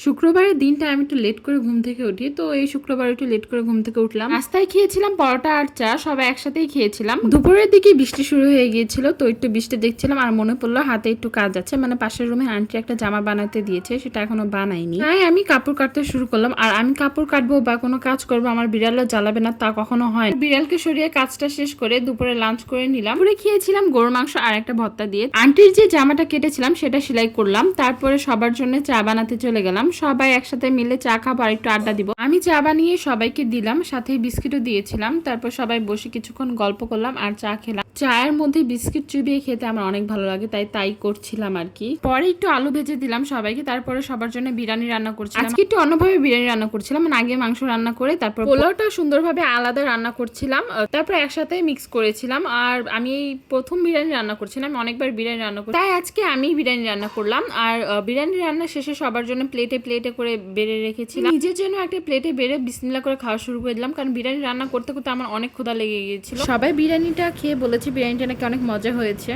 শুক্রবারের দিনটা আমি একটু লেট করে ঘুম থেকে উঠি, তো এই শুক্রবার একটু লেট করে ঘুম থেকে উঠলাম। নাস্তায় খেয়েছিলাম পরোটা আর চা, সবাই একসাথেই খেয়েছিলাম। দুপুরের দিকে বৃষ্টি শুরু হয়ে গিয়েছিল, তো একটু বৃষ্টি দেখছিলাম আর মনে পড়লো হাতে একটু কাজ আছে, মানে পাশের রুমে আন্টি একটা জামা বানাতে দিয়েছে, সেটা এখনো বানাইনি। তাই আমি কাপড় কাটতে শুরু করলাম। আর আমি কাপড় কাটবো বা কোনো কাজ করবো আমার বিড়ালও জ্বালাবে না তা কখনো হয় না। বিড়ালকে সরিয়ে কাজটা শেষ করে দুপুরে লাঞ্চ করে নিলাম। দুপুরে খেয়েছিলাম গরুর মাংস আর একটা ভর্তা দিয়ে। আন্টির যে জামাটা কেটেছিলাম সেটা সেলাই করলাম, তারপরে সবার জন্য চা বানাতে চলে গেলাম। সবাই একসাথে মিলে চা খাবো আর একটু আড্ডা দিব। আমি চা বানিয়ে সবাইকে দিলাম, সাথে বিস্কিটও দিয়েছিলাম। তারপর সবাই বসে কিছুক্ষণ গল্প করলাম আর চা খেলাম। চায়ের মধ্যে বিস্কিট চুবিয়ে খেতে আমার অনেক ভালো লাগে, তাই করছিলাম আর কি। পরে একটু আলু ভেজে দিলাম সবাইকে, তারপরে সবার জন্য বিরিয়ানি রান্না করছিলাম। আজকে একটু অন্যভাবে বিরিয়ানি রান্না করছিলাম, মানে আগে মাংস রান্না করে তারপর পোলাওটা সুন্দরভাবে আলাদা রান্না করছিলাম, তারপর একসাথে মিক্স করেছিলাম। আর আমি এই প্রথম বিরিয়ানি রান্না করছিলাম, অনেকবার বিরিয়ানি রান্না করি, তাই আজকে আমি বিরিয়ানি রান্না করলাম। আর বিরিয়ানি রান্না শেষে সবার জন্য প্লেটে প্লেটে করে বেড়ে রেখেছিলাম। নিজের জন্য একটা প্লেটে বেড়ে বিসমিল্লাহ করে খাওয়া শুরু করে দিলাম, কারণ বিরিয়ানি রান্না করতে করতে আমার অনেক ক্ষুধা লেগে গিয়েছিল। সবাই বিরিয়ানিটা খেয়ে বলেছে বিরিয়ানিটা নাকি অনেক মজা হয়েছে।